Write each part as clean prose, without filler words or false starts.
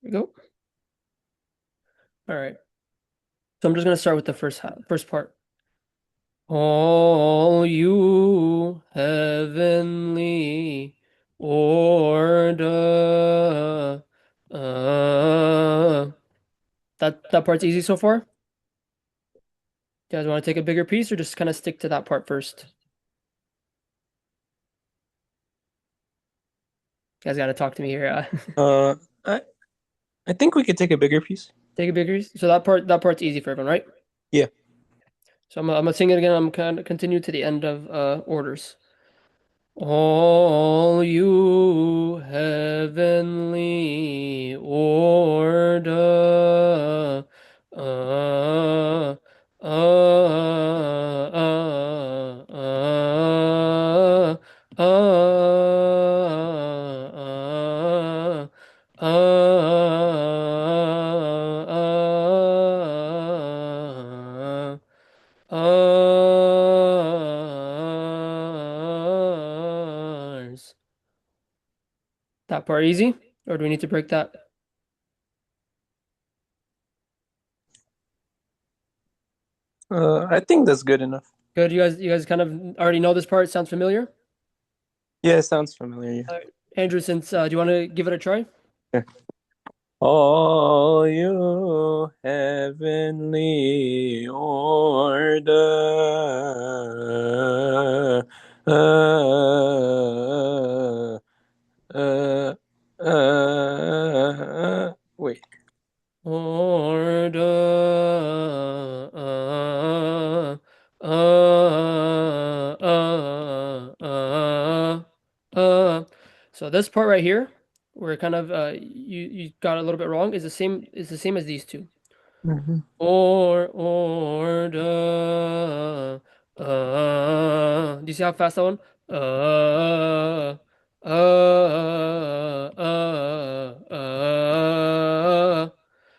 we go. All right. So I'm just gonna start with the first part. All you heavenly order. That part's easy so far. You guys want to take a bigger piece or just kind of stick to that part first? You guys got to talk to me here. Uh, I I think we could take a bigger piece. Take a bigger piece. So that part's easy for everyone, right? Yeah. So I'm gonna sing it again. I'm gonna continue to the end of orders. All you heavenly order, Ars. That part easy? Or do we need to break that? I think that's good enough. Good. You guys kind of already know this part. Sounds familiar? Yeah, it sounds familiar. All right. Andrew, since do you want to give it a try? Yeah. All you heavenly order, uh, wait. Order. So this part right here, where kind of you got a little bit wrong, is the same as these two. Mhm. Order. Do you see how fast that one?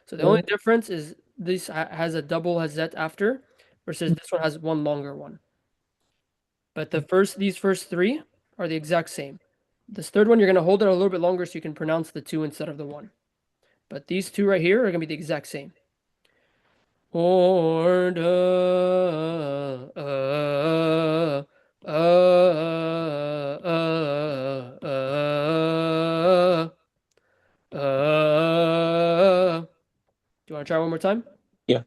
So the only difference is this has a double hazet after, versus this one has one longer one. But these first three are the exact same. This third one, you're gonna hold it a little bit longer so you can pronounce the two instead of the one. But these two right here are gonna be the exact same. Order, Do you want to try one more time? Yeah.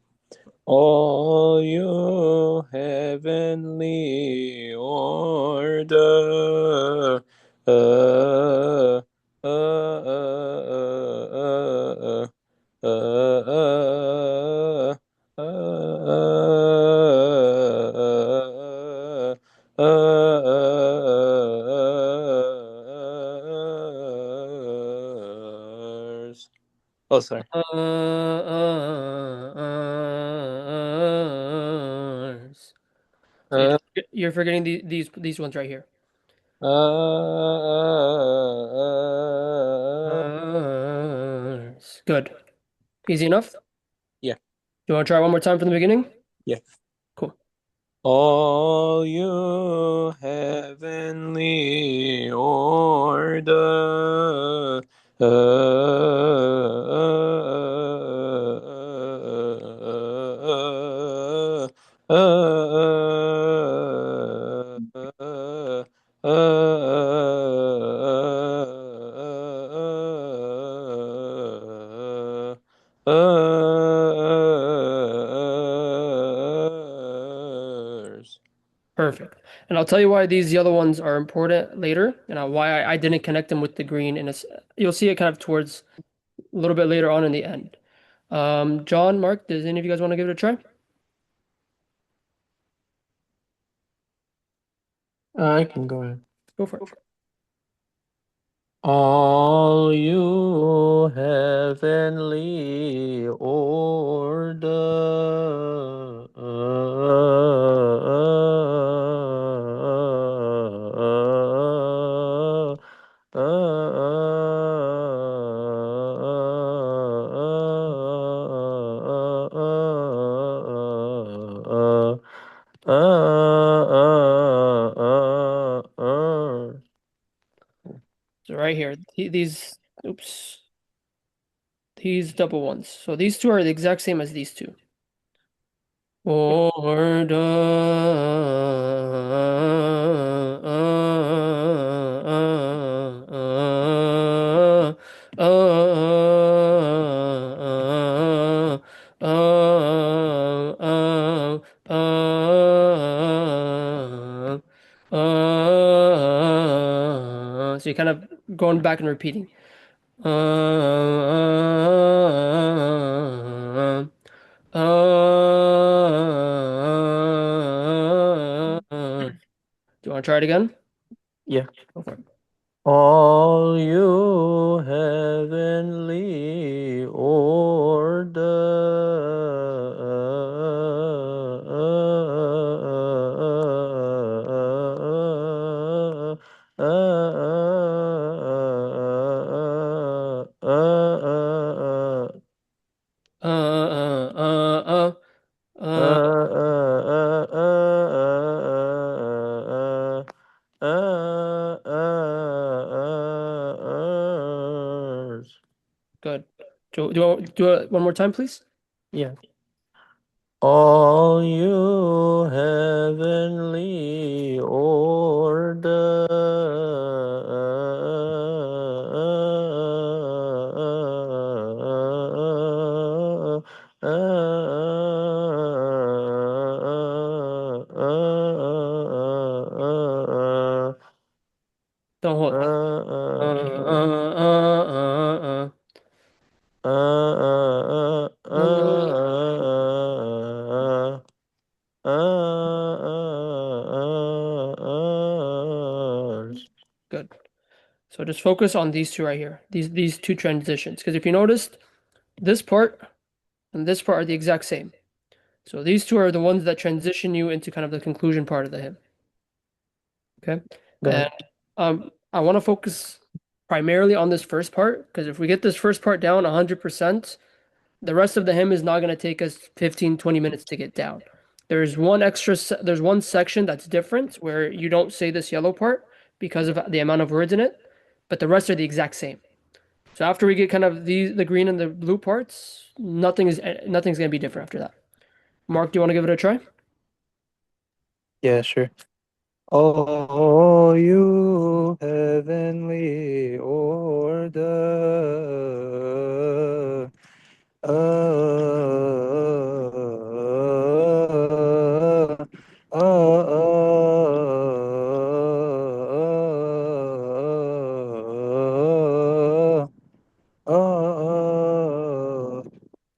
All you heavenly order, oh, sorry. So Uh, you're forgetting these ones right here. Good. Easy enough. yeah, You want to try one more time from the beginning? yeah. Cool. All you heavenly order, Perfect. And I'll tell you why these yellow ones are important later, and why I didn't connect them with the green. And you'll see it kind of towards a little bit later on in the end. John, Mark, does any of you guys want to give it a try? I can go ahead. Go for it. All you heavenly order, So right here, these, oops. these double ones. So these two are the exact same as these two. Or da, so you're kind of going back and repeating. Do you want to try it again? Yeah. Go for it. All you heavenly order. Uh, uh, uh, uh, good. Do it one more time, please? Yeah. All you heavenly order. Don't hold. No, no, no. Good. So just focus on these two right here. These two transitions. Because if you noticed, this part and this part are the exact same. So these two are the ones that transition you into kind of the conclusion part of the hymn. Okay. Got And I want to focus primarily on this first part because if we get this first part down 100%, the rest of the hymn is not going to take us 15, 20 minutes to get down. There's one section that's different where you don't say this yellow part because of the amount of words in it, but the rest are the exact same. So after we get kind of the green and the blue parts, nothing's going to be different after that. Mark, do you want to give it a try? Yeah, sure. Oh, you heavenly order.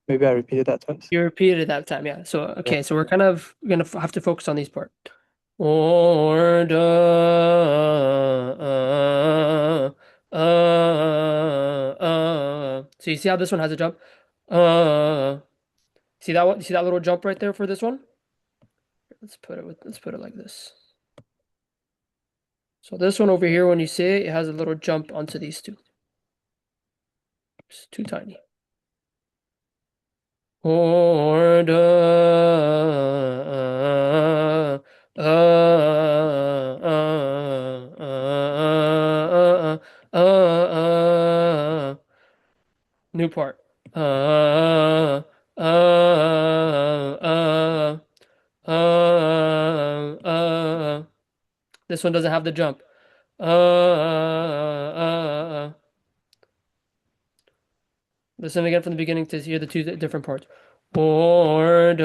Maybe I repeated that twice. You repeated it that time, yeah. So Yeah. okay, so we're kind of gonna have to focus on these part. Order, So you see how this one has a jump? Uh, see that one? See that little jump right there for this one? Let's put it like this. So this one over here, when you see it, it has a little jump onto these two. It's too tiny. Order, new part. This one doesn't have the jump. Listen again from the beginning to hear the two different parts. Order,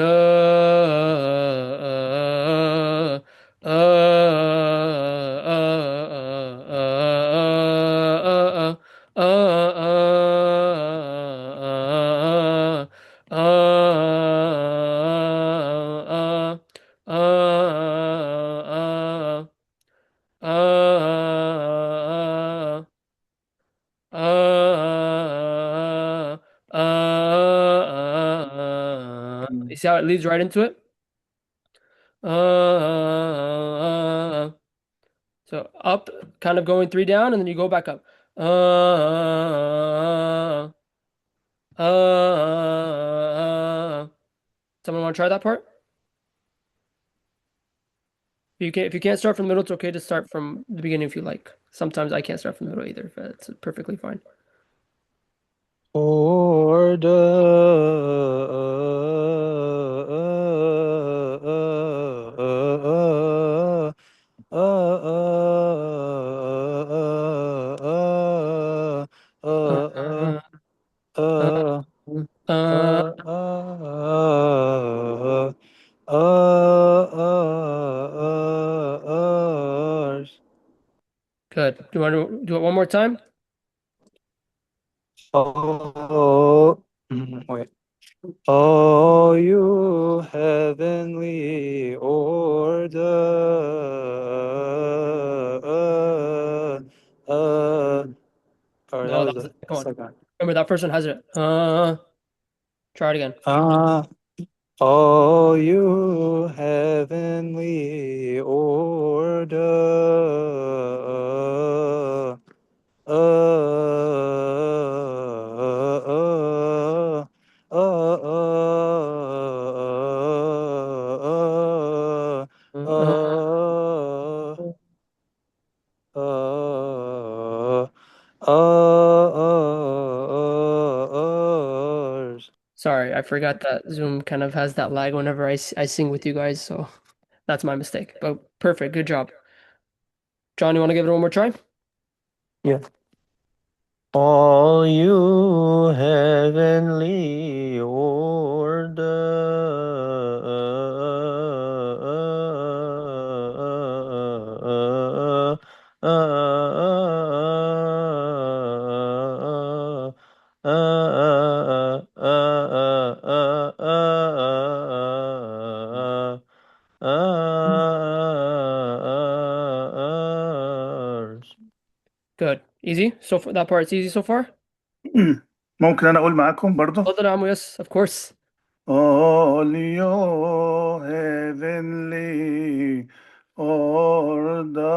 you see how it leads right into it? So up, kind of going three down, and then you go back up. Someone want to try that part? If you can't start from the middle, it's okay to start from the beginning if you like. Sometimes I can't start from the middle either. That's perfectly fine. or Uh, uh, uh, good. Do you want to do it one more time? wait. Oh, you heavenly order, or that No, that was was the the second one. second one. Remember that first one has it. Try it again. Uh, oh, you heavenly order, Uh, uh, uh, Sorry, I forgot that Zoom kind of has that lag whenever I sing with you guys, so that's my mistake. But perfect, good job. John, you want to give it one more try? yeah. All you heavenly orders. Good. Easy? So that part's easy so far? ممكن انا اقول معاكم برضه. اتفضل يا عمو. Yes, of course. All your heavenly order,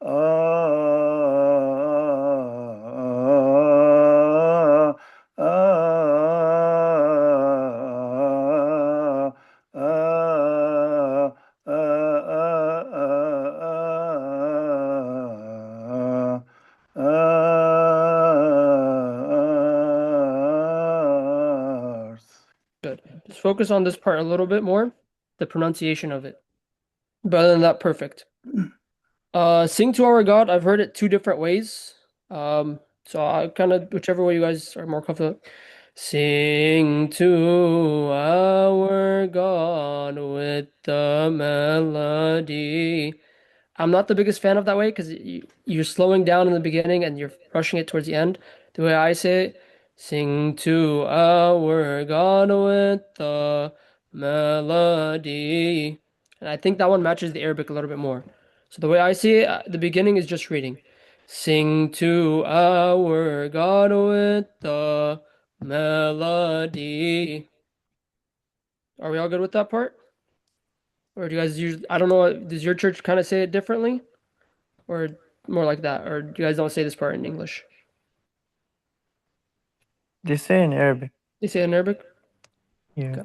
earth. Good. Just focus on this part a little bit more, the pronunciation of it. But other than that, perfect. Sing to our God, I've heard it two different ways. So I kind of whichever way you guys are more comfortable. Sing to our God with the melody. I'm not the biggest fan of that way because you're slowing down in the beginning and you're rushing it towards the end. The way I say it, sing to our God with the melody. And I think that one matches the Arabic a little bit more. So the way I see it, the beginning is just reading. Sing to our God with the melody. Are we all good with that part? Or do you guys usually, I don't know, does your church kind of say it differently? Or more like that? Or you guys don't say this part in English? They say in Arabic. They say it in Arabic? Yeah. Okay.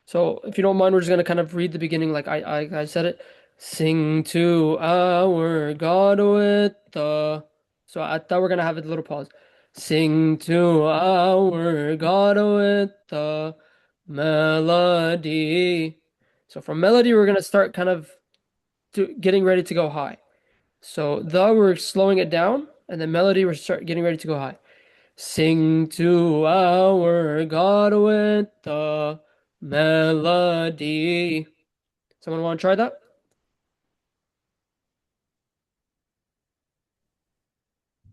So if you don't mind, we're just gonna kind of read the beginning like I said it. Sing to our God with the. So I thought we're gonna have a little pause. Sing to our God with the melody. So from melody, we're gonna start kind of getting ready to go high. So the we're slowing it down, and then melody we're start getting ready to go high. Sing to our God with the melody. Someone want to try that?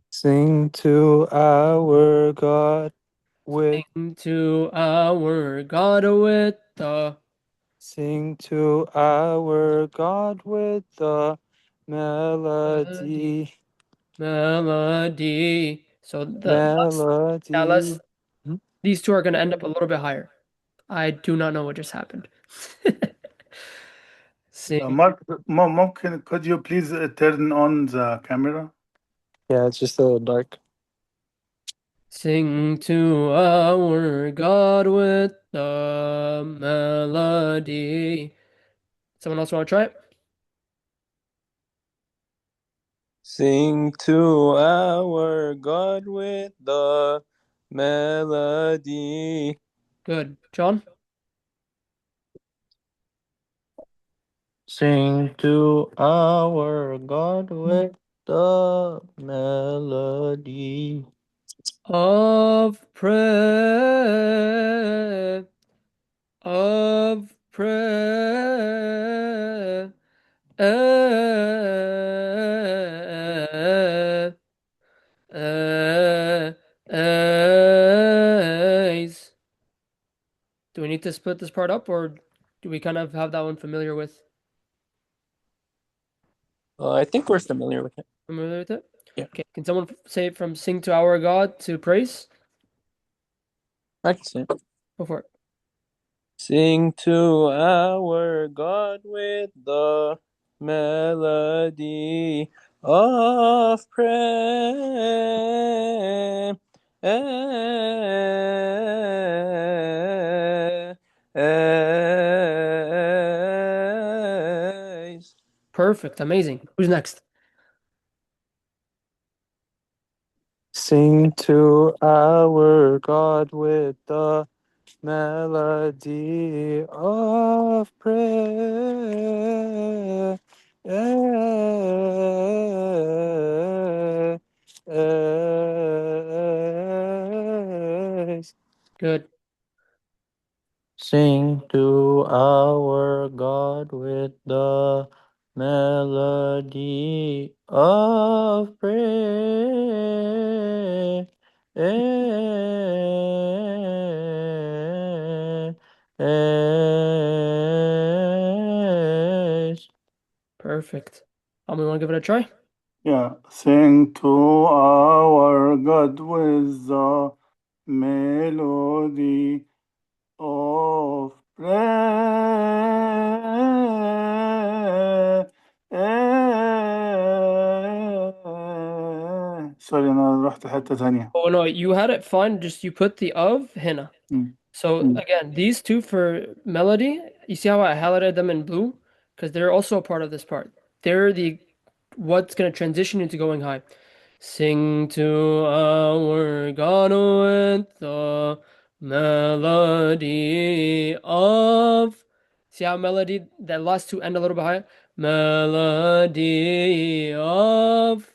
Sing to our God with Sing to our God with the Sing to our God with the melody. melody. Melody. So now let's Melody. Hmm? these two are going to end up a little bit higher. I do not know what just happened. Sing, Mark, ممكن could you please turn on the camera? Yeah, it's just a little dark. sing to our God with the melody. Someone else want to try it? Sing to our God with the melody. Good. John? Sing to our God with the melody Of prayer. Of prayer. Is. Do we need to split this part up, or do we kind of have that one familiar with? I think we're familiar with it. Familiar with it? Yeah. Okay. Can someone say it from sing to our God to praise? I can see it. Go for it. Sing to our God with the melody of praise. Perfect. Amazing. Who's next? Sing to our God with the melody of prayer. Good. Sing to our God with the melody of praise. Perfect. We want to give it a try? Yeah. Sing to our God with the melody of prayer. سوري أنا رحت حتة ثانية. Oh no, you had it fine. Just you put the of hina. Mm. So Mm. again, these two for melody, you see how I highlighted them in blue? Because they're also a part of this part. They're the what's gonna transition into going high. Sing to our God with the melody of. See how melody, that last two end a little bit higher? Melody of.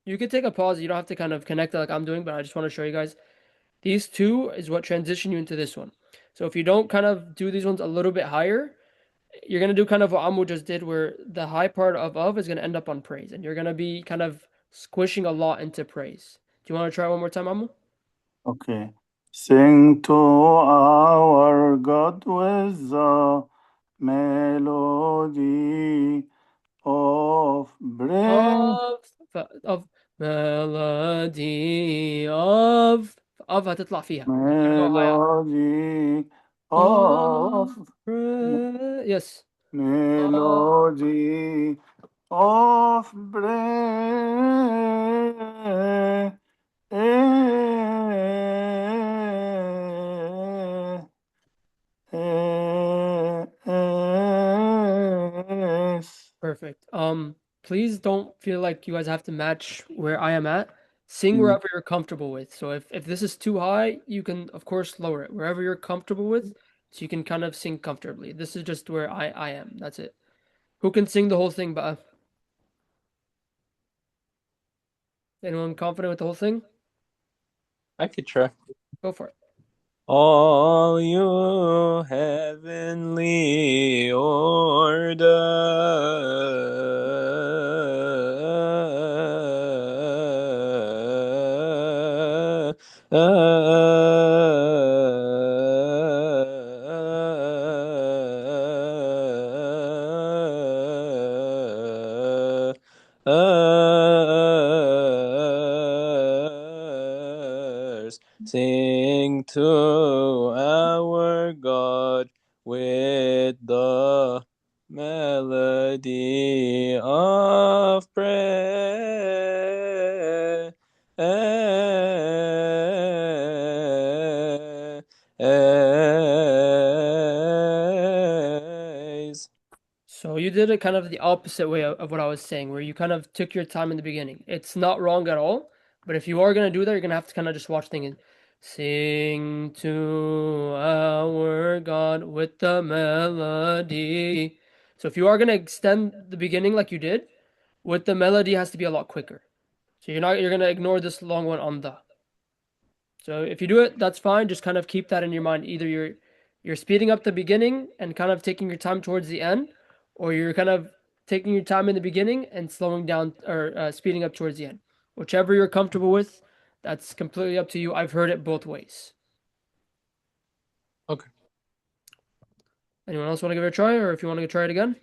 You could take a pause. You don't have to kind of connect it like I'm doing, but I just want to show you guys. These two is what transition you into this one. So if you don't kind of do these ones a little bit higher, you're gonna do kind of what Amu just did, where the high part of is gonna end up on praise, and you're gonna be kind of squishing a lot into praise. Do you want to try one more time, Amu? Okay. Sing to our God with the melody of praise. of melody of هتطلع فيها. You're gonna go high up. Melody Of of praise. Yes. Of melody of praise. Perfect. Please don't feel like you guys have to match where I am at. Sing Mm. wherever you're comfortable with. So if this is too high, you can of course lower it wherever you're comfortable with, so you can kind of sing comfortably. This is just where I am. That's it. Who can sing the whole thing, but anyone confident with the whole thing? I could try. Go for it. All you heavenly orders. Sing to our God with the melody of praise. So Well, you did it kind of the opposite way of what I was saying, where you kind of took your time in the beginning. It's not wrong at all, but if you are gonna do that, you're gonna have to kind of just watch things. Sing to our God with the melody. So if you are gonna extend the beginning like you did, with the melody has to be a lot quicker. So you're gonna ignore this long one on the. So if you do it, that's fine. Just kind of keep that in your mind. Either you're speeding up the beginning and kind of taking your time towards the end, or you're kind of taking your time in the beginning and slowing down or speeding up towards the end. Whichever you're comfortable with, that's completely up to you. I've heard it both ways. Okay. Anyone else want to give it a try, or if you want to try it again?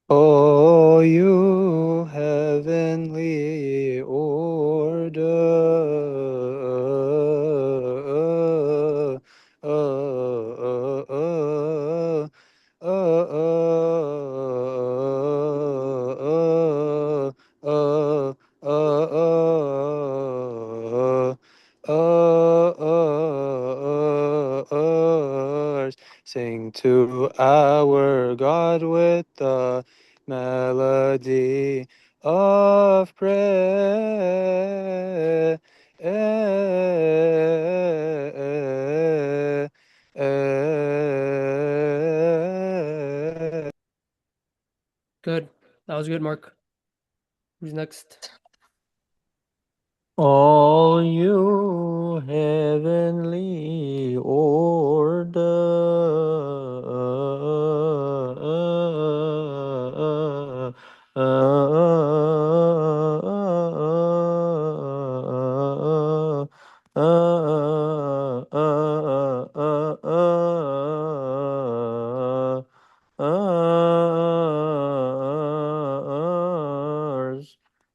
Oh, you heavenly order, sing to our God with the melody of praise. Good. That was good, Mark. Who's next? All you heavenly orders,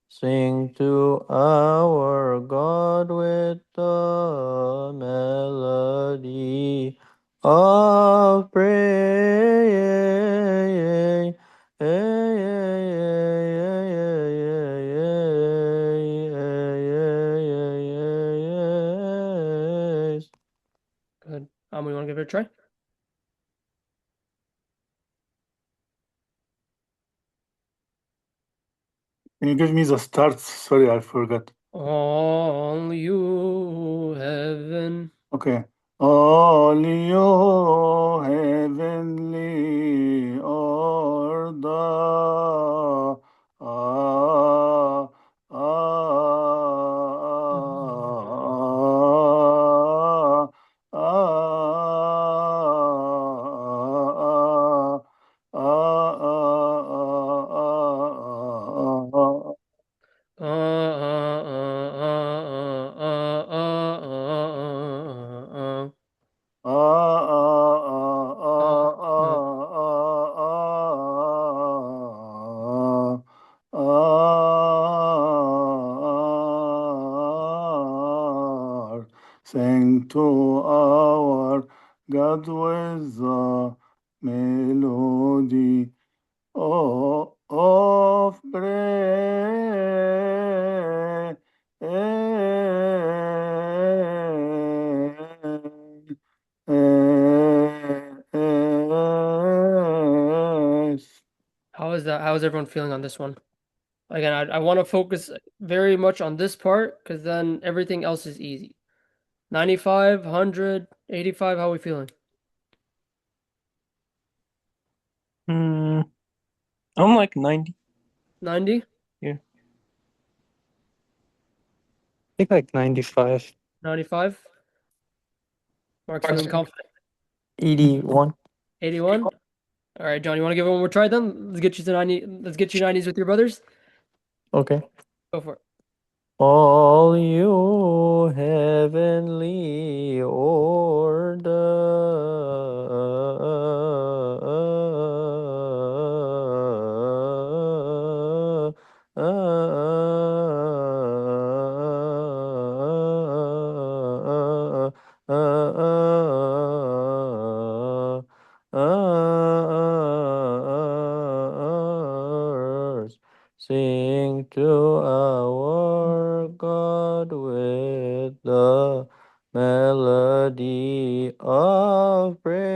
sing to our God with the melody of praise. Good. We want to give it a try? Can you give me the starts? Sorry, I forgot. All you heaven. Okay. All you heavenly order, sing to our God with the melody of praise. How is that? How is everyone feeling on this one? Again, I want to focus very much on this part because then everything else is easy. 95, 100, 85, how are we feeling? Hmm. I'm like 90. 90? Yeah. I think like 95. 95? Mark's feeling confident. 81. 81? All right, John, you want to give it one more try then? Let's get you to 90. Let's get you 90s with your brothers. Okay. Go for it. All you heavenly orders, sing to our God with the melody of praise.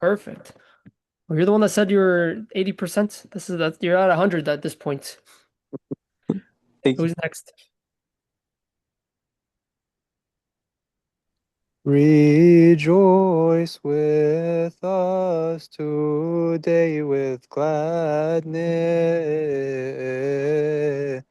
Perfect. Well, you're the one that said you were 80%. You're at 100 at this point. Thank you. Who's next? Rejoice with us today with gladness.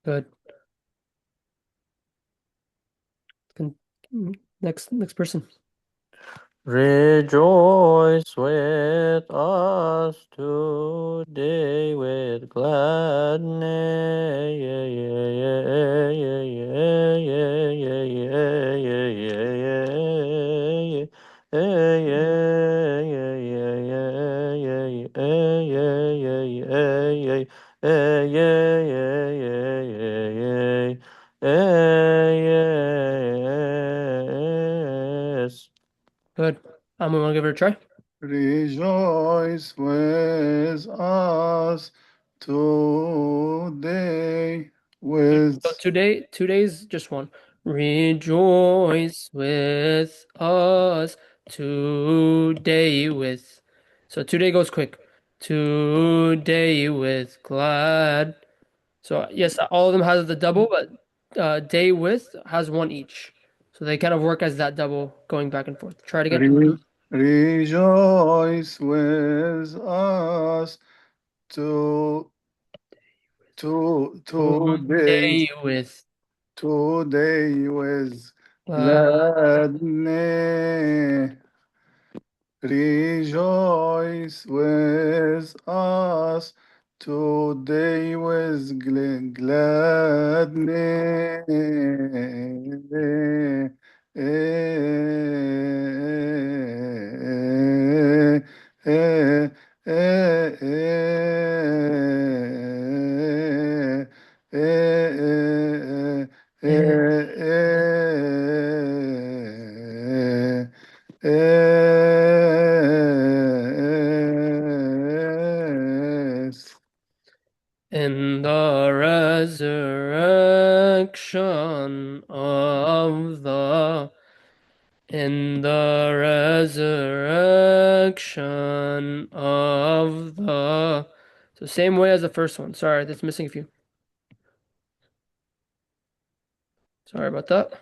Good. Con- next person. Rejoice with us today with gladness. Yeah, yeah, yeah, yeah, yeah, yeah, yeah, yeah, yeah, yeah, yeah, yeah, yeah, yeah, yeah, yeah, yeah, yes. Good. I'm gonna give it a try. Rejoice with us today with So today's just one. Rejoice with us today with. So today goes quick. Today with glad. So yes, all of them has the double, but day with has one each. So they kind of work as that double going back and forth. Try it again. rejoice with us to today Today with today with glad. gladness. Rejoice with us today with gladness. Yes. In the resurrection of the in the resurrection of the so same way as the first one. Sorry, that's missing a few. Sorry about that.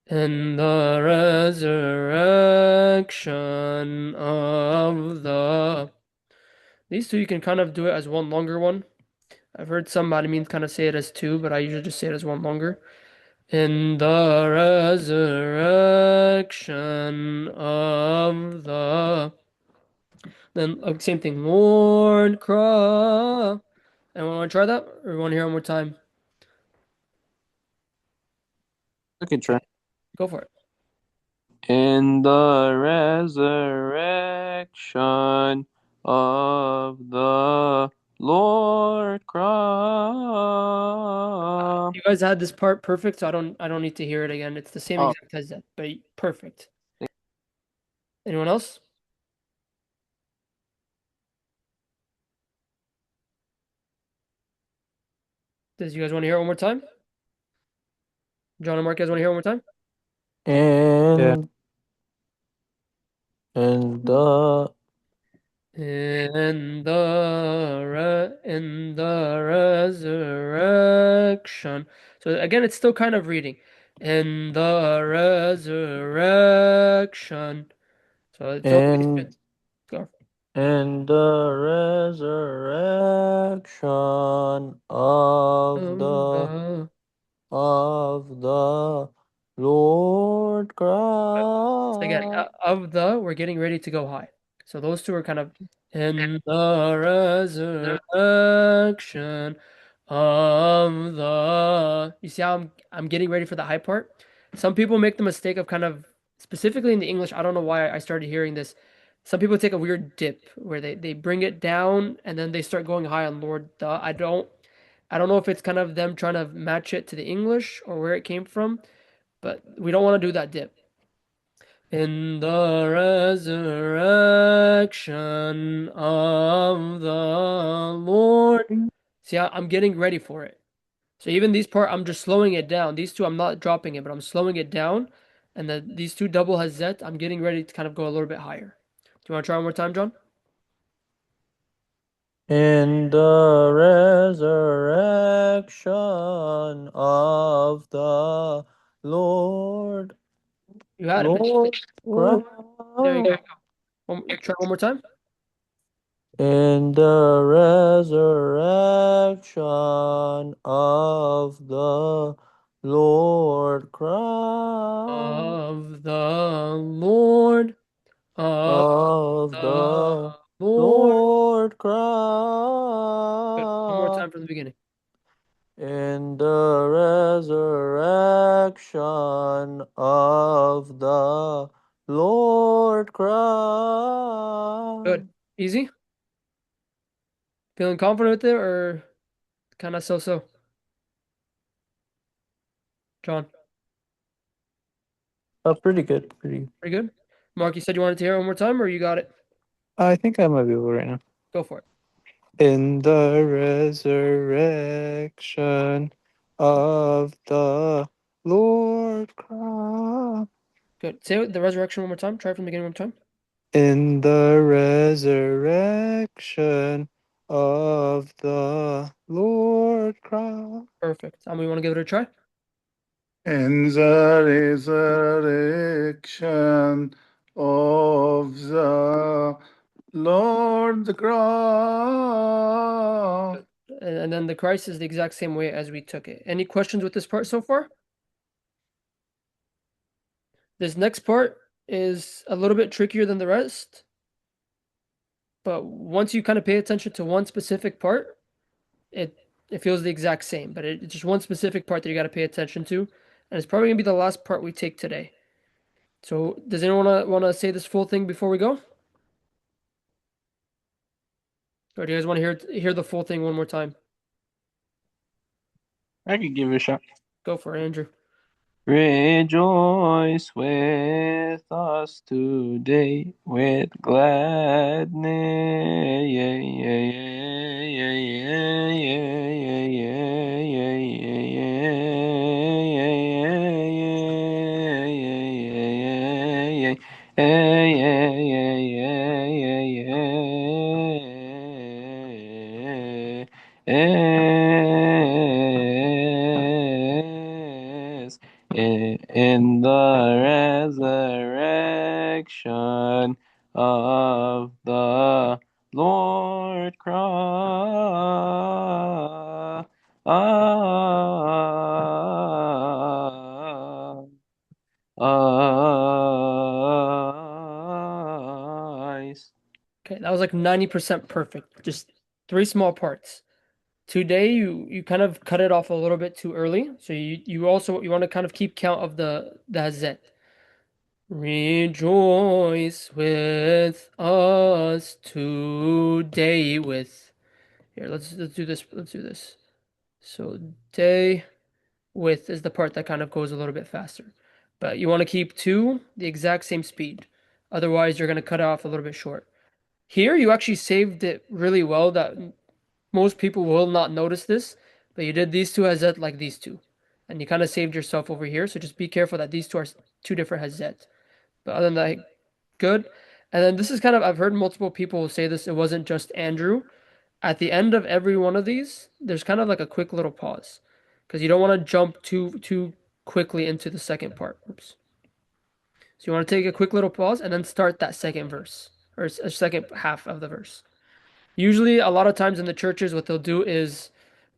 In the resurrection of the these two you can kind of do it as one longer one. I've heard some Madamines kind of say it as two, but I usually just say it as one longer. In the resurrection of the then same thing. Lord cry. Anyone want to try that? Or want to hear it one more time? I can try. Go for it. In the resurrection of the Lord Christ. You guys had this part perfect, so I don't need to hear it again. It's the same Oh. exact as that, but perfect. Anyone else? Does you guys want to hear it one more time? John and Marquez want to hear it one more time? And and the In the resurrection. So again, it's still kind of reading. In the resurrection. So it's always good. and Go. and the resurrection The of the Lord So again, Christ. we're getting ready to go high. So those two are kind of in the resurrection of the. You see how I'm getting ready for the high part? Some people make the mistake of kind of specifically in the English. I don't know why I started hearing this. Some people take a weird dip where they bring it down and then they start going high on Lord the. I don't know if it's kind of them trying to match it to the English or where it came from, but we don't want to do that dip. In the resurrection of the Lord. See, I'm getting ready for it. So even these part, I'm just slowing it down. These two, I'm not dropping it, but I'm slowing it down. And then these two double hazet, I'm getting ready to kind of go a little bit higher. Do you want to try one more time, John? In the resurrection of the Lord, You had it, but Lord there you go. Christ. Try one more time. In the resurrection of the Lord Christ, Of the Lord, of of the the Lord. Lord Good. One more Christ. time from the beginning. In the resurrection of the Lord Christ. Good. Easy? Feeling confident with it or kind of so-so? John, Pretty good. Pretty. pretty good? Mark, you said you wanted to hear it one more time or you got it? I think I might be able right now. Go for it. In the resurrection of the Lord Christ. Good. Say the resurrection one more time. Try it from the beginning one more time. In the resurrection of the Lord Christ. Perfect. We want to give it a try. In the resurrection of the Lord Christ. And then the Christ is the exact same way as we took it. Any questions with this part so far? This next part is a little bit trickier than the rest. But once you kind of pay attention to one specific part, it feels the exact same. But it's just one specific part that you got to pay attention to. And it's probably going to be the last part we take today. So does anyone want to say this full thing before we go? Or do you guys want to hear the full thing one more time? I could give it a shot. Go for it, Andrew. Rejoice with us today with gladness. Yeah, yeah, yeah, yeah, yeah, yeah, yeah, yes. In the resurrection of the Lord Christ. Okay, that was like 90% perfect. Just three small parts. Today you kind of cut it off a little bit too early. So you also you want to kind of keep count of the hazet. Rejoice with us today with here, let's do this. Let's do this. So day with is the part that kind of goes a little bit faster. But you want to keep two the exact same speed. Otherwise you're gonna cut it off a little bit short. Here you actually saved it really well that most people will not notice this, but you did these two hazet like these two. And you kind of saved yourself over here. So just be careful that these two are two different hazet. But other than that, good. And then this is kind of, I've heard multiple people say this, it wasn't just Andrew. At the end of every one of these, there's kind of like a quick little pause. Because you don't want to jump too quickly into the second part. Oops. So you want to take a quick little pause and then start that second verse or a second half of the verse. Usually, a lot of times in the churches, what they'll do is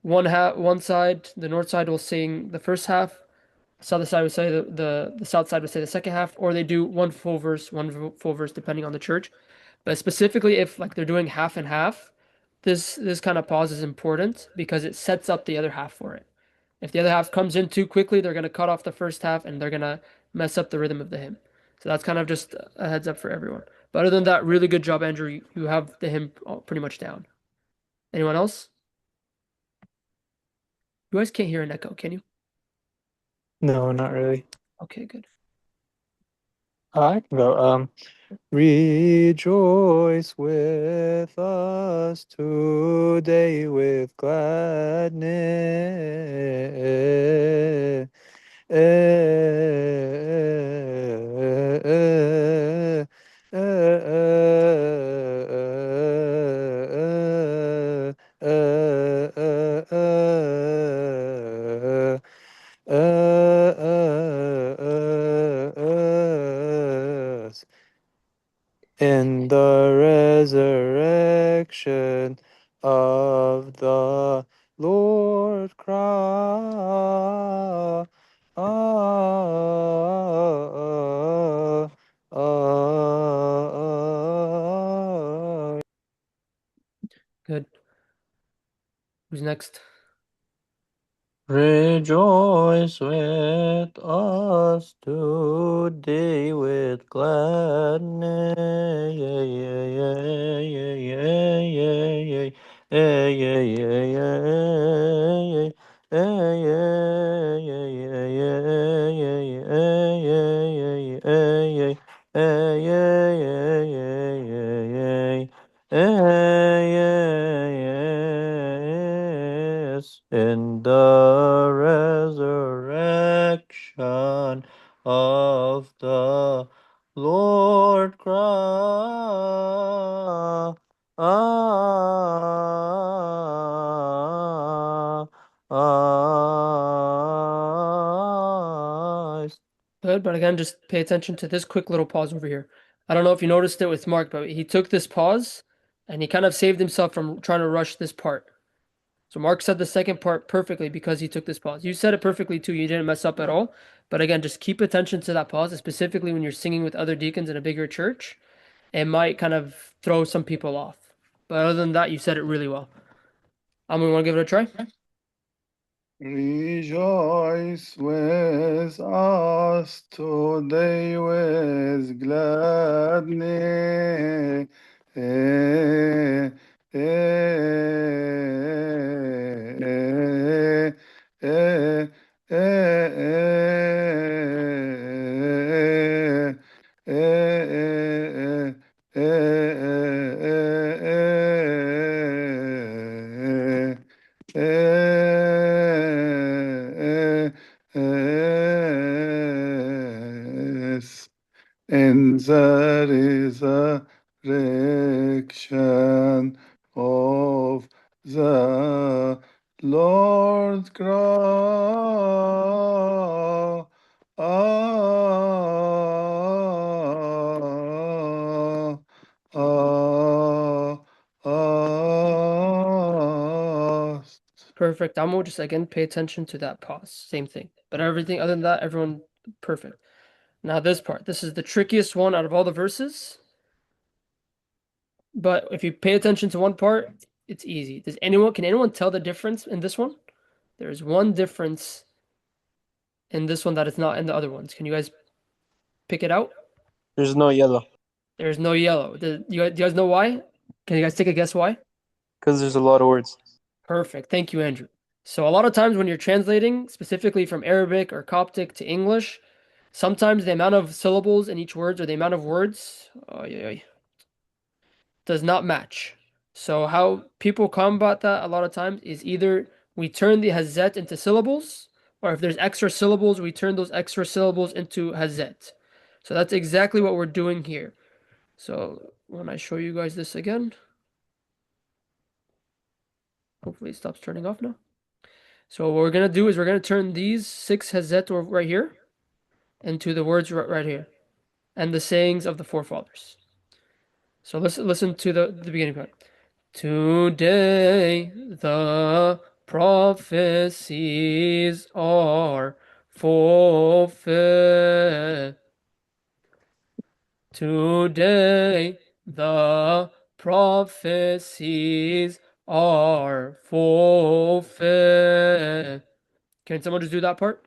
one side, the north side will sing the first half, south side would say the south side would say the second half, or they do one full verse, full verse, depending on the church. But specifically, if like they're doing half and half, this kind of pause is important because it sets up the other half for it. If the other half comes in too quickly, they're gonna cut off the first half and they're gonna mess up the rhythm of the hymn. So that's kind of just a heads up for everyone. But other than that, really good job, Andrew. You have the hymn pretty much down. Anyone else? You guys can't hear an echo, can you? No, not really. Okay, good. I can go. Rejoice with us today with gladness. In the resurrection of the Lord Christ. Good. Who's next? Rejoice with us today with gladness. Yeah, yeah, yeah, yeah, yeah, yeah, yeah, yeah, yeah, yeah, yeah, yeah, yeah, yeah, yeah, yeah, yeah, yeah, yeah, yes, in the resurrection of the Lord Christ. Good, but again, just pay attention to this quick little pause over here. I don't know if you noticed it with Mark, but he took this pause and he kind of saved himself from trying to rush this part. So Mark said the second part perfectly because he took this pause. You said it perfectly too. You didn't mess up at all. But again, just keep attention to that pause, specifically when you're singing with other deacons in a bigger church. It might kind of throw some people off. But other than that, you said it really well. We want to give it a try? Rejoice with us today with gladness. Yes. And there is a resurrection of the Lord Christ. Perfect. Amo, just again, pay attention to that pause. Same thing. But everything other than that, everyone perfect. Now this part. This is the trickiest one out of all the verses. But if you pay attention to one part, it's easy. Can anyone tell the difference in this one? There's one difference in this one that is not in the other ones. Can you guys pick it out? There's no yellow. There's no yellow. Do you guys know why? Can you guys take a guess why? Because there's a lot of words. Perfect. Thank you, Andrew. So a lot of times when you're translating, specifically from Arabic or Coptic to English, sometimes the amount of syllables in each word or the amount of words does not match. So how people combat that a lot of times is either we turn the hazet into syllables, or if there's extra syllables, we turn those extra syllables into hazet. So that's exactly what we're doing here. So when I show you guys this again, hopefully it stops turning off now. So what we're gonna do is we're gonna turn these 6 hazet right here into the words right here, and the sayings of the forefathers. So listen to the beginning part. Today the prophecies are fulfilled. Today the prophecies are fulfilled. Can someone just do that part?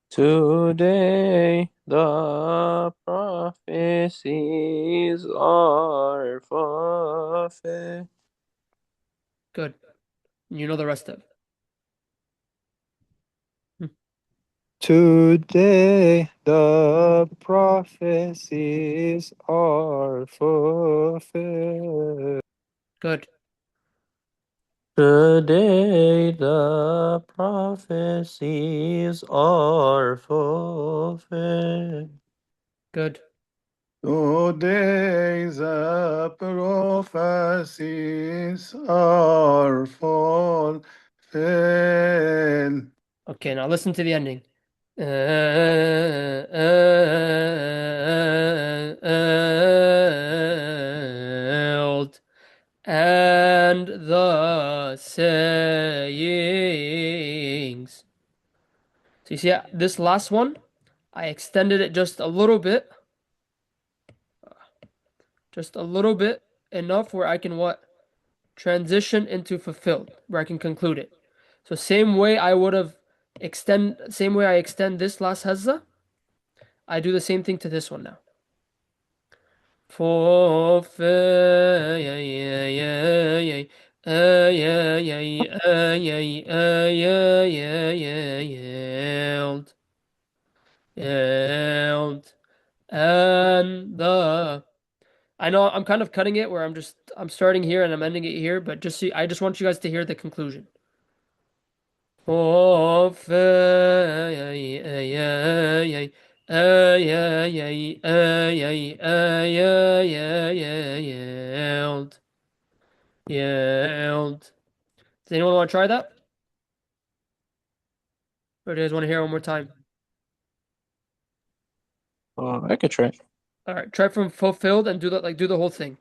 Today the prophecies are fulfilled. Good. You know the rest of. Today the prophecies are fulfilled. Good. Today the prophecies are fulfilled. Good. Today the prophecies are fulfilled. Okay, now listen to the ending. And the sayings. So you see, this last one, I extended it just a little bit, enough where I can what? Transition into fulfilled, where I can conclude it. So same way I extend this last hazza, I do the same thing to this one now. And the I know I'm kind of cutting it where I'm starting here and I'm ending it here, but I just want you guys to hear the conclusion. Does anyone want to try that? Or do you guys want to hear it one more time? I could try. All right, try from fulfilled and do the whole thing.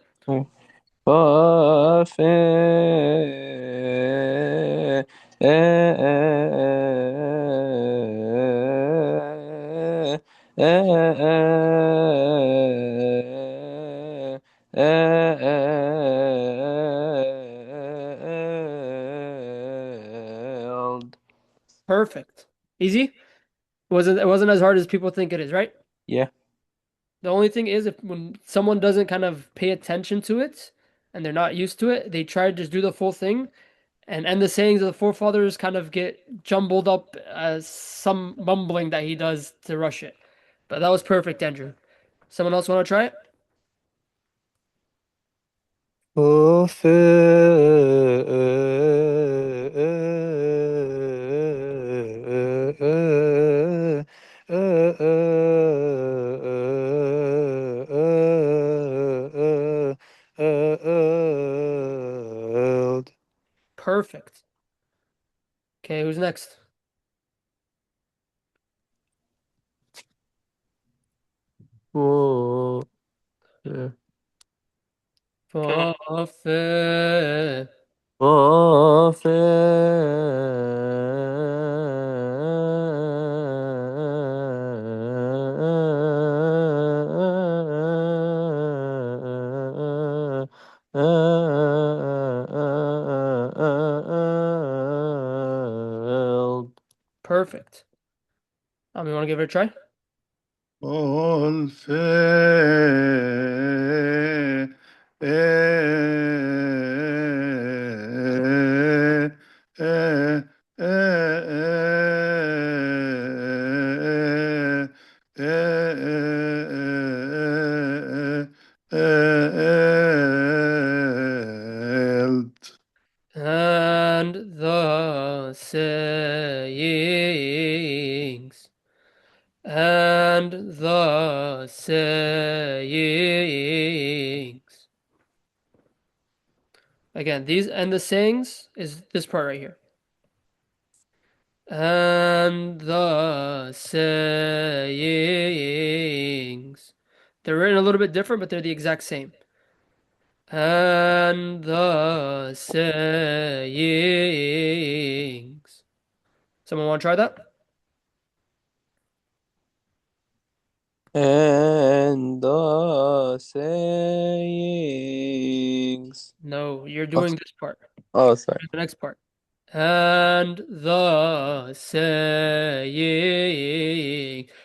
Perfect. Easy? It wasn't as hard as people think it is, right? Yeah. The only thing is if when someone doesn't kind of pay attention to it and they're not used to it, they try to just do the full thing and the sayings of the forefathers kind of get jumbled up as some mumbling that he does to rush it. But that was perfect, Andrew. Someone else want to try it? Fulfilled. Perfect. Okay, who's next? Whoa. Yeah. Fulfill. Fulfilled. Perfect. You want to give it a try? And the sayings. And the sayings. Again, these and the sayings is this part right here. And the sayings. They're written a little bit different, but they're the exact same. And the sayings. Someone want to try that? And the sayings. No, you're Oh, doing this part. sorry. The next part. And the saying.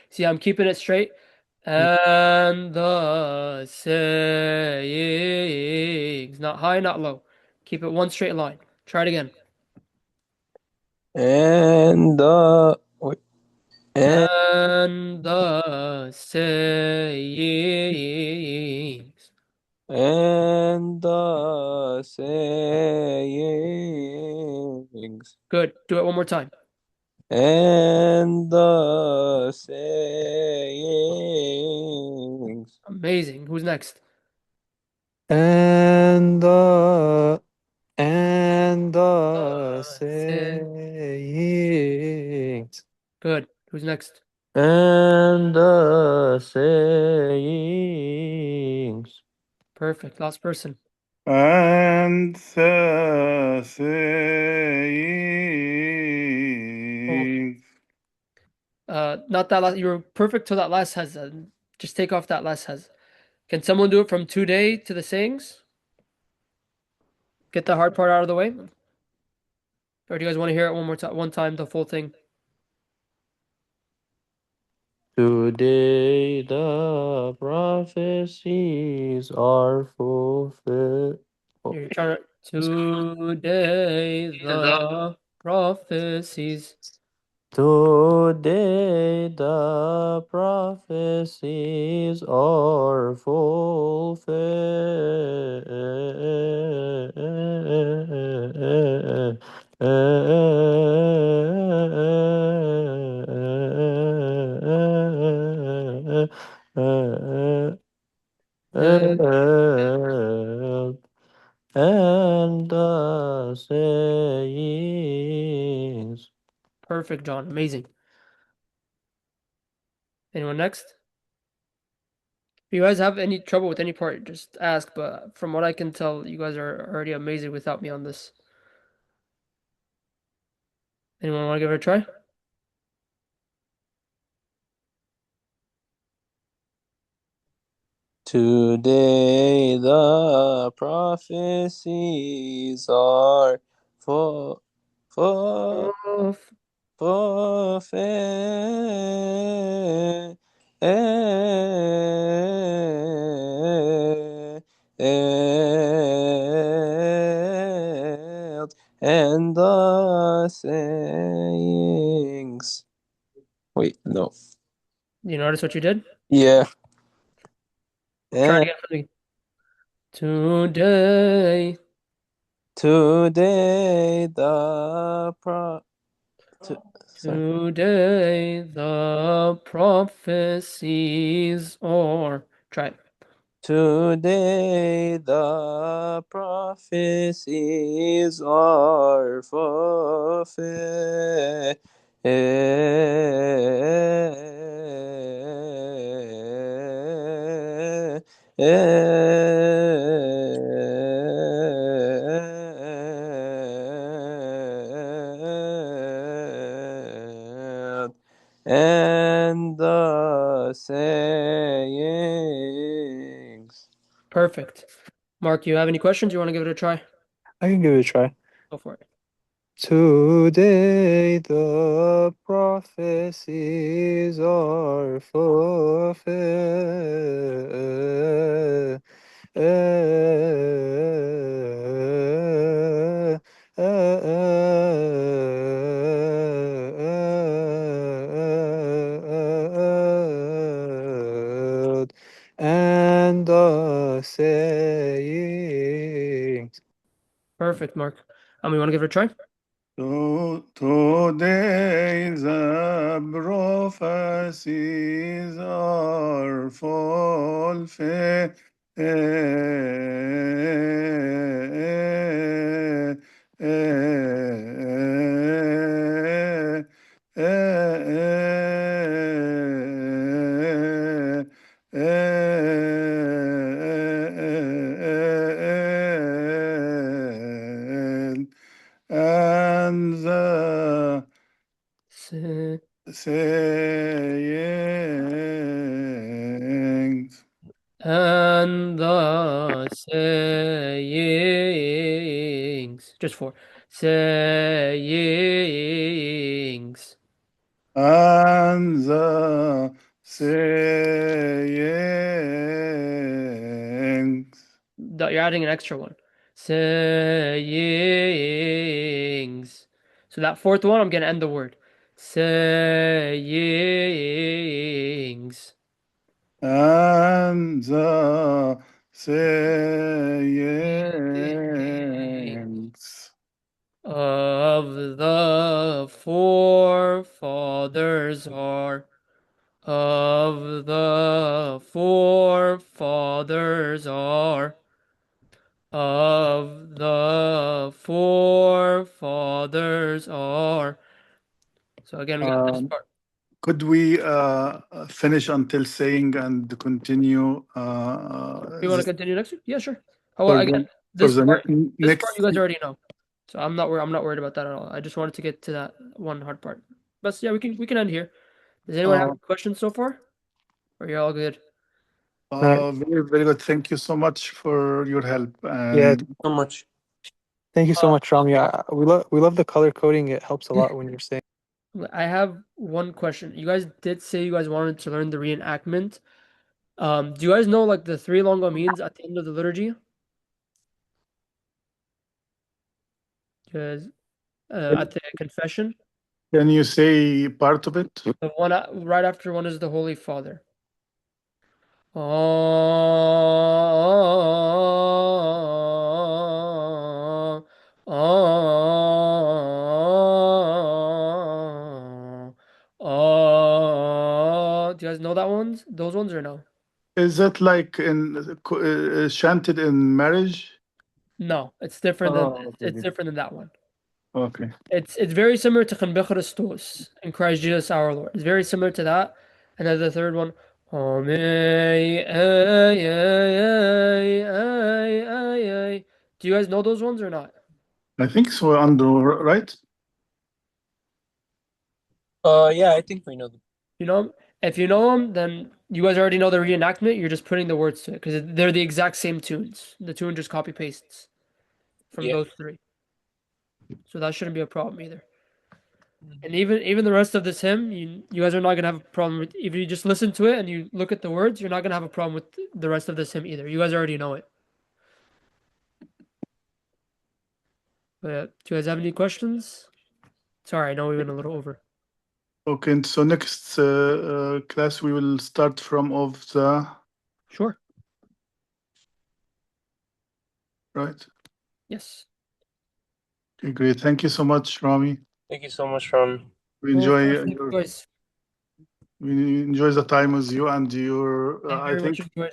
See, I'm keeping it straight. And the sayings. Not high, not low. Keep it one straight line. Try it again. And the wait, and And the sayings. the sayings. Good. Do it one more time. And the sayings. Amazing. Who's next? And the Say. sayings. Good. Who's next? And the sayings. Perfect. Last person. And the Oh, sayings. not that last. You were perfect till that last has. Just take off that last has. Can someone do it from today to the sayings? Get the hard part out of the way. Or do you guys want to hear it one more time? One time, the full thing. Today the prophecies are fulfilled. You're trying to. Today the prophecies. Today the prophecies are fulfilled. And the sayings. Perfect, John. Amazing. Anyone next? If you guys have any trouble with any part, just ask. But from what I can tell, you guys are already amazing without me on this. Anyone want to give it a try? Today the prophecies are for Oh, fulfilled, and the sayings. Wait, no. you notice what you did? Yeah. Try it And again for me. Today, today the sorry. today, the prophecies are. Try it. Today the prophecies are fulfilled. And the sayings. Perfect. Mark, you have any questions? You want to give it a try? I can give it a try. Go for it. Today the prophecies are fulfilled. And the sayings. Perfect, Mark. You want to give it a try? Today the prophecies are fulfilled. And the Say- sayings. And the sayings. Just four. Sayings. And the sayings. You're adding an extra one. sayings. So that fourth one, I'm gonna end the word. Sayings. And the sayings Of the forefathers are. Of the forefathers are. Of the forefathers are. So again, we got this part. could we finish until saying and continue You want to this continue next week? Yeah, sure. Oh, well, for again, for this the part, this next? part you guys already know. So I'm not worried about that at all. I just wanted to get to that one hard part. But yeah, we can end here. Does anyone have any questions so far? Or you're all good? Very, very good. Thank you so much for your help. Yeah, And So much. thank you so much, Rami. We love the color coding. It helps a lot when you're saying. I have one question. You guys did say you guys wanted to learn the reenactment. Do you guys know like the three longo means at the end of the liturgy? Because at the confession, can you say part of it? the one right after one is the Holy Father. Do you guys know that ones? Those ones or no? Is that like chanted in marriage? No, it's different than Oh, it's okay. different than that one. Okay. It's very similar to Chen Christos in Christ Jesus our Lord. It's very similar to that. And then the third one, do you guys know those ones or not? I think so, Andrew, right? Yeah, I think we know them. You know 'em? If you know them, then you guys already know the reenactment. You're just putting the words to it because they're the exact same tunes. The tune just copy pastes from Yeah. those three. So that shouldn't be a problem either. And even the rest of this hymn, you guys are not gonna have a problem with if you just listen to it and you look at the words, you're not gonna have a problem with the rest of this hymn either. You guys already know it. But do you guys have any questions? Sorry, I know we went a little over. Okay, so next class we will start from of the Sure. right. Yes. Okay, great. Thank you so much, Rami. Thank you so much, Rami. We Well, enjoy thank you guys. we enjoy the time with you and your. I I very much think enjoyed.